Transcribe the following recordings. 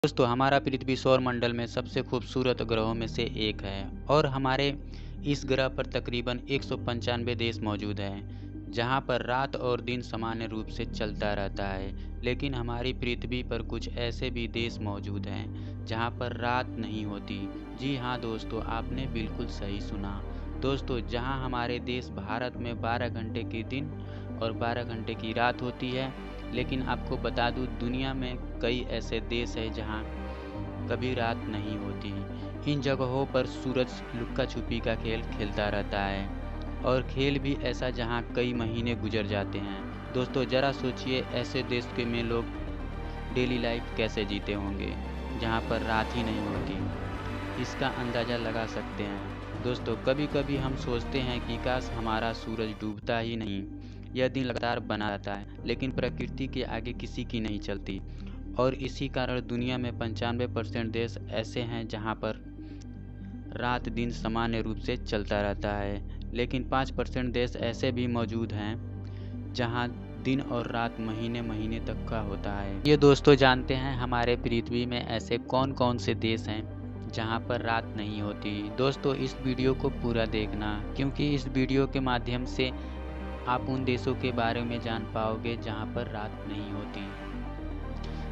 दोस्तों, हमारा पृथ्वी सौर मंडल में सबसे खूबसूरत ग्रहों में से एक है और हमारे इस ग्रह पर तकरीबन 195 देश मौजूद हैं, जहां पर रात और दिन सामान्य रूप से चलता रहता है। लेकिन हमारी पृथ्वी पर कुछ ऐसे भी देश मौजूद हैं जहां पर रात नहीं होती। जी हाँ दोस्तों, आपने बिल्कुल सही सुना। दोस्तों, जहां हमारे देश भारत में 12 घंटे के दिन और 12 घंटे की रात होती है, लेकिन आपको बता दूं, दुनिया में कई ऐसे देश हैं जहां कभी रात नहीं होती। इन जगहों पर सूरज लुक्का छुपी का खेल खेलता रहता है और खेल भी ऐसा जहां कई महीने गुजर जाते हैं। दोस्तों, जरा सोचिए, ऐसे देश के में लोग डेली लाइफ कैसे जीते होंगे जहां पर रात ही नहीं होती। इसका अंदाज़ा लगा सकते हैं। दोस्तों, कभी कभी हम सोचते हैं कि काश हमारा सूरज डूबता ही नहीं, यह दिन लगातार बना रहता है, लेकिन प्रकृति के आगे किसी की नहीं चलती। और इसी कारण दुनिया में 95% देश ऐसे हैं जहां पर रात दिन सामान्य रूप से चलता रहता है, लेकिन 5% देश ऐसे भी मौजूद हैं जहां दिन और रात महीने महीने तक का होता है। ये दोस्तों, जानते हैं हमारे पृथ्वी में ऐसे कौन कौन से देश हैं जहां पर रात नहीं होती। दोस्तों, इस वीडियो को पूरा देखना, क्योंकि इस वीडियो के माध्यम से आप उन देशों के बारे में जान पाओगे जहां पर रात नहीं होती।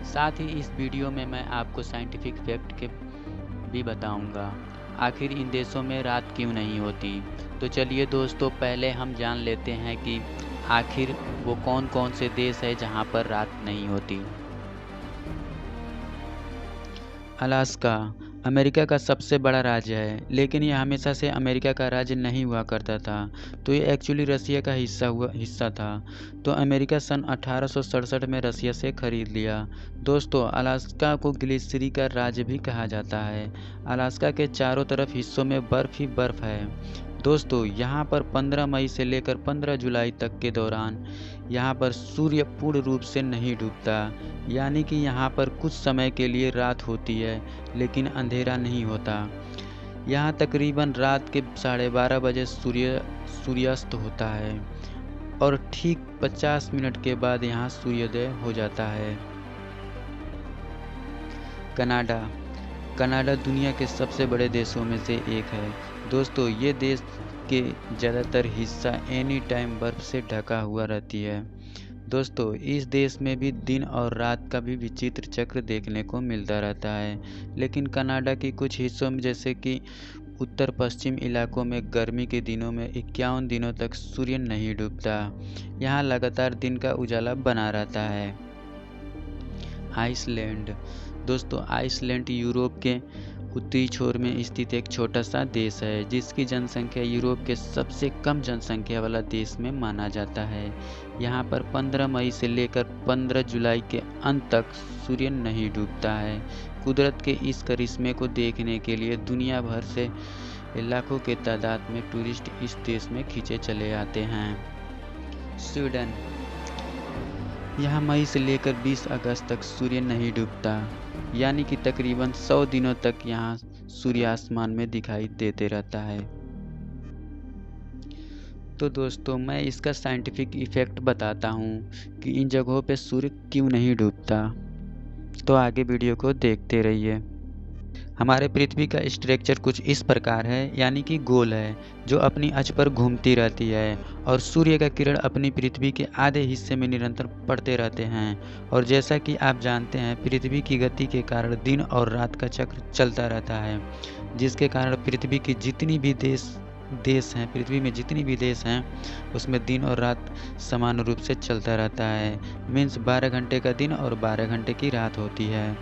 साथ ही इस वीडियो में मैं आपको साइंटिफिक फैक्ट के भी बताऊंगा, आखिर इन देशों में रात क्यों नहीं होती। तो चलिए दोस्तों, पहले हम जान लेते हैं कि आखिर वो कौन कौन से देश है जहां पर रात नहीं होती। अलास्का अमेरिका का सबसे बड़ा राज्य है, लेकिन यह हमेशा से अमेरिका का राज्य नहीं हुआ करता था। तो ये एक्चुअली रसिया का हिस्सा था। तो अमेरिका सन 1867 में रसिया से खरीद लिया। दोस्तों, अलास्का को ग्लेशियरी का राज्य भी कहा जाता है। अलास्का के चारों तरफ हिस्सों में बर्फ ही बर्फ है। दोस्तों, यहाँ पर 15 मई से लेकर 15 जुलाई तक के दौरान यहाँ पर सूर्य पूर्ण रूप से नहीं डूबता, यानी कि यहाँ पर कुछ समय के लिए रात होती है लेकिन अंधेरा नहीं होता। यहाँ तकरीबन रात के 12:30 बजे सूर्यास्त होता है और ठीक 50 मिनट के बाद यहाँ सूर्योदय हो जाता है। कनाडा दुनिया के सबसे बड़े देशों में से एक है। दोस्तों, ये देश के ज़्यादातर हिस्सा एनी टाइम बर्फ से ढका हुआ रहती है। दोस्तों, इस देश में भी दिन और रात का भी विचित्र चक्र देखने को मिलता रहता है, लेकिन कनाडा के कुछ हिस्सों में, जैसे कि उत्तर पश्चिम इलाकों में, गर्मी के दिनों में 51 दिनों तक सूर्य नहीं डूबता। यहाँ लगातार दिन का उजाला बना रहता है। आइसलैंड दोस्तों, आइसलैंड यूरोप के उत्तरी छोर में स्थित एक छोटा सा देश है, जिसकी जनसंख्या यूरोप के सबसे कम जनसंख्या वाला देश में माना जाता है। यहाँ पर 15 मई से लेकर 15 जुलाई के अंत तक सूर्य नहीं डूबता है। कुदरत के इस करिश्मे को देखने के लिए दुनिया भर से लाखों के तादाद में टूरिस्ट इस देश में खींचे चले आते हैं। स्वीडन, यहाँ मई से लेकर 20 अगस्त तक सूर्य नहीं डूबता, यानी कि तकरीबन 100 दिनों तक यहाँ सूर्य आसमान में दिखाई देते रहता है। तो दोस्तों, मैं इसका साइंटिफिक इफेक्ट बताता हूँ कि इन जगहों पे सूर्य क्यों नहीं डूबता। तो आगे वीडियो को देखते रहिए। हमारे पृथ्वी का स्ट्रक्चर कुछ इस प्रकार है, यानी कि गोल है, जो अपनी अक्ष पर घूमती रहती है और सूर्य का किरण अपनी पृथ्वी के आधे हिस्से में निरंतर पड़ते रहते हैं। और जैसा कि आप जानते हैं, पृथ्वी की गति के कारण दिन और रात का चक्र चलता रहता है, जिसके कारण पृथ्वी में जितनी भी देश हैं उसमें दिन और रात समान रूप से चलता रहता है। मीन्स 12 घंटे का दिन और 12 घंटे की रात होती है।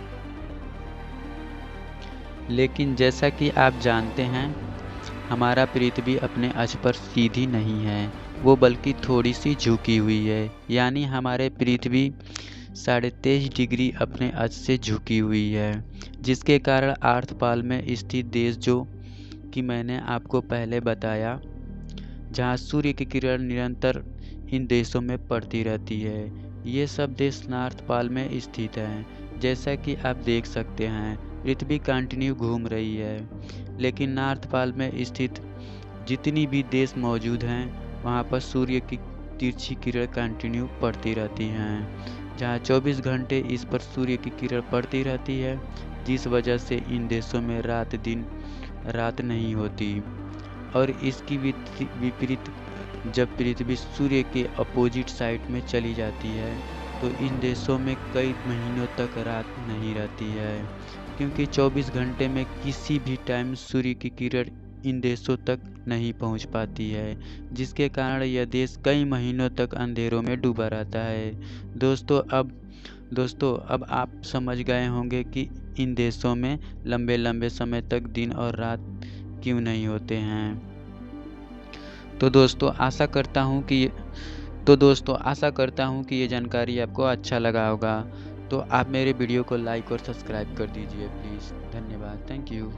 लेकिन जैसा कि आप जानते हैं, हमारा पृथ्वी अपने अक्ष पर सीधी नहीं है, वो बल्कि थोड़ी सी झुकी हुई है, यानी हमारे पृथ्वी 23.5 डिग्री अपने अक्ष से झुकी हुई है, जिसके कारण आर्थपाल में स्थित देश, जो कि मैंने आपको पहले बताया, जहाँ सूर्य की किरण निरंतर इन देशों में पड़ती रहती है, ये सब देश नार्थपाल में स्थित हैं। जैसा कि आप देख सकते हैं, पृथ्वी कंटिन्यू घूम रही है, लेकिन नार्थपाल में स्थित जितनी भी देश मौजूद हैं वहाँ पर सूर्य की तिरछी किरण कंटिन्यू पड़ती रहती हैं। जहाँ 24 घंटे इस पर सूर्य की किरण पड़ती रहती है, जिस वजह से इन देशों में रात दिन रात नहीं होती। और इसकी विपरीत जब पृथ्वी सूर्य के अपोजिट साइड में चली जाती है तो इन देशों में कई महीनों तक रात नहीं रहती है, क्योंकि 24 घंटे में किसी भी टाइम सूर्य की किरण इन देशों तक नहीं पहुंच पाती है, जिसके कारण यह देश कई महीनों तक अंधेरों में डूबा रहता है। दोस्तों अब आप समझ गए होंगे कि इन देशों में लंबे लंबे समय तक दिन और रात क्यों नहीं होते हैं। तो दोस्तों आशा करता हूँ कि ये जानकारी आपको अच्छा लगा होगा। तो आप मेरे वीडियो को लाइक और सब्सक्राइब कर दीजिए प्लीज़। धन्यवाद। Thank you.